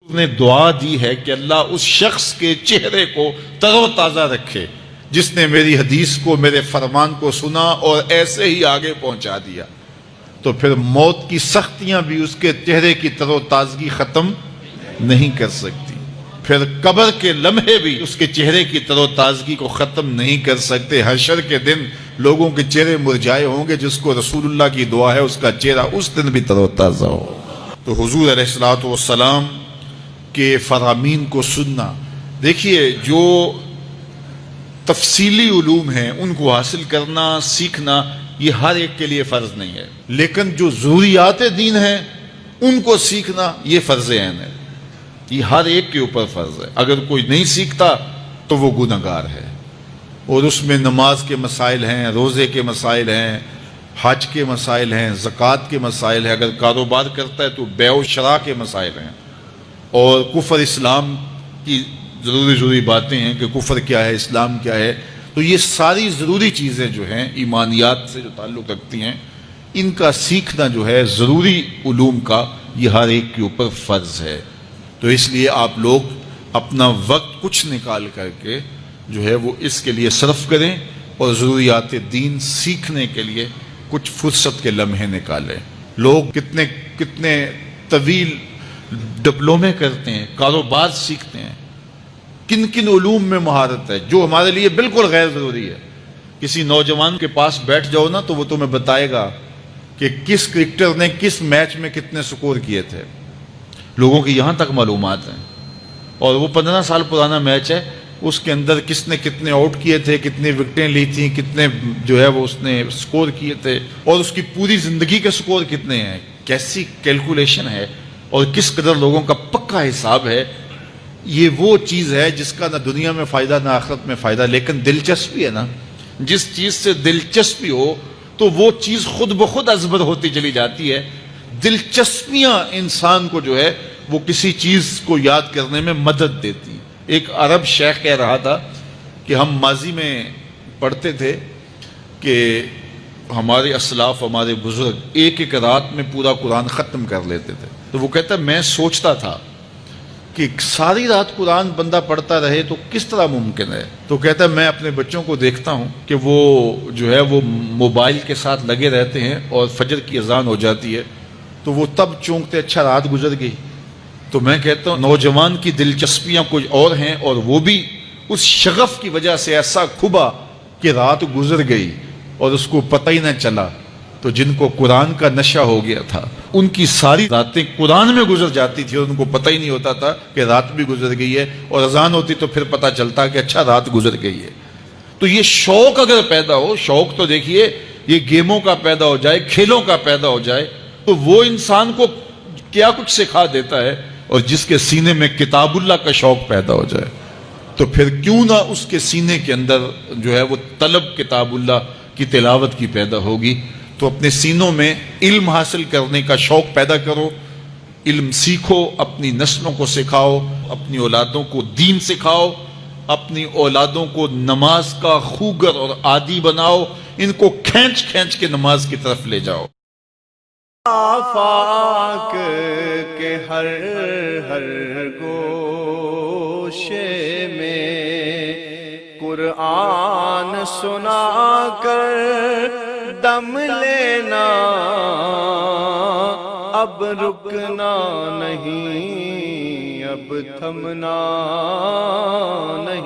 نے دعا دی ہے کہ اللہ اس شخص کے چہرے کو تر و تازہ رکھے جس نے میری حدیث کو، میرے فرمان کو سنا اور ایسے ہی آگے پہنچا دیا، تو پھر موت کی سختیاں بھی اس کے چہرے کی تر و تازگی ختم نہیں کر سکتی، پھر قبر کے لمحے بھی اس کے چہرے کی تر و تازگی کو ختم نہیں کر سکتے۔ حشر کے دن لوگوں کے چہرے مرجھائے ہوں گے، جس کو رسول اللہ کی دعا ہے اس کا چہرہ اس دن بھی تر و تازہ ہو۔ تو حضور علیہ الصلوۃ والسلام کے فرامین کو سننا، دیکھیے جو تفصیلی علوم ہیں ان کو حاصل کرنا، سیکھنا، یہ ہر ایک کے لیے فرض نہیں ہے، لیکن جو ضروریات دین ہیں ان کو سیکھنا یہ فرض عین ہے، یہ ہر ایک کے اوپر فرض ہے۔ اگر کوئی نہیں سیکھتا تو وہ گنہگار ہے، اور اس میں نماز کے مسائل ہیں، روزے کے مسائل ہیں، حج کے مسائل ہیں، زکوٰۃ کے مسائل ہیں، اگر کاروبار کرتا ہے تو بیع و شراء کے مسائل ہیں، اور کفر اسلام کی ضروری باتیں ہیں کہ کفر کیا ہے، اسلام کیا ہے۔ تو یہ ساری ضروری چیزیں جو ہیں ایمانیات سے جو تعلق رکھتی ہیں، ان کا سیکھنا جو ہے ضروری علوم کا، یہ ہر ایک کے اوپر فرض ہے۔ تو اس لیے آپ لوگ اپنا وقت کچھ نکال کر کے جو ہے وہ اس کے لیے صرف کریں، اور ضروریات دین سیکھنے کے لیے کچھ فرصت کے لمحے نکالیں۔ لوگ کتنے طویل ڈپلومے کرتے ہیں، کاروبار سیکھتے ہیں، کن علوم میں مہارت ہے جو ہمارے لیے بالکل غیر ضروری ہے۔ کسی نوجوان کے پاس بیٹھ جاؤ نا تو وہ تمہیں بتائے گا کہ کس کرکٹر نے کس میچ میں کتنے سکور کیے تھے، لوگوں کی یہاں تک معلومات ہیں، اور وہ 15 سال پرانا میچ ہے، اس کے اندر کس نے کتنے آؤٹ کیے تھے، کتنی وکٹیں لی تھیں، کتنے جو ہے وہ اس نے سکور کیے تھے، اور اس کی پوری زندگی کے سکور کتنے ہیں، کیسی کیلکولیشن ہے، اور کس قدر لوگوں کا پکا حساب ہے۔ یہ وہ چیز ہے جس کا نہ دنیا میں فائدہ نہ آخرت میں فائدہ، لیکن دلچسپی ہے نا، جس چیز سے دلچسپی ہو تو وہ چیز خود بخود ازبر ہوتی چلی جاتی ہے۔ دلچسپیاں انسان کو جو ہے وہ کسی چیز کو یاد کرنے میں مدد دیتی۔ ایک عرب شیخ کہہ رہا تھا کہ ہم ماضی میں پڑھتے تھے کہ ہمارے اسلاف، ہمارے بزرگ ایک رات میں پورا قرآن ختم کر لیتے تھے، تو وہ کہتا ہے میں سوچتا تھا کہ ساری رات قرآن بندہ پڑھتا رہے تو کس طرح ممکن ہے؟ تو کہتا ہے میں اپنے بچوں کو دیکھتا ہوں کہ وہ جو ہے وہ موبائل کے ساتھ لگے رہتے ہیں، اور فجر کی اذان ہو جاتی ہے تو وہ تب چونکتے اچھا رات گزر گئی۔ تو میں کہتا ہوں نوجوان کی دلچسپیاں کچھ اور ہیں، اور وہ بھی اس شغف کی وجہ سے ایسا کھبا کہ رات گزر گئی اور اس کو پتہ ہی نہ چلا۔ تو جن کو قرآن کا نشہ ہو گیا تھا ان کی ساری راتیں قرآن میں گزر جاتی تھی، اور ان کو پتہ ہی نہیں ہوتا تھا کہ رات بھی گزر گئی ہے، اور اذان ہوتی تو پھر پتہ چلتا کہ اچھا رات گزر گئی ہے۔ تو یہ شوق اگر پیدا ہو، شوق تو دیکھیے یہ گیموں کا پیدا ہو جائے، کھیلوں کا پیدا ہو جائے، تو وہ انسان کو کیا کچھ سکھا دیتا ہے، اور جس کے سینے میں کتاب اللہ کا شوق پیدا ہو جائے تو پھر کیوں نہ اس کے سینے کے اندر جو ہے وہ طلب کتاب اللہ کی تلاوت کی پیدا ہوگی۔ تو اپنے سینوں میں علم حاصل کرنے کا شوق پیدا کرو، علم سیکھو، اپنی نسلوں کو سکھاؤ، اپنی اولادوں کو دین سکھاؤ، اپنی اولادوں کو نماز کا خوگر اور عادی بناؤ، ان کو کھینچ کھینچ کے نماز کی طرف لے جاؤ۔ آفاق کے ہر گوشے میں قرآن سنا کر دم لینا، اب رکنا نہیں، اب تھمنا نہیں۔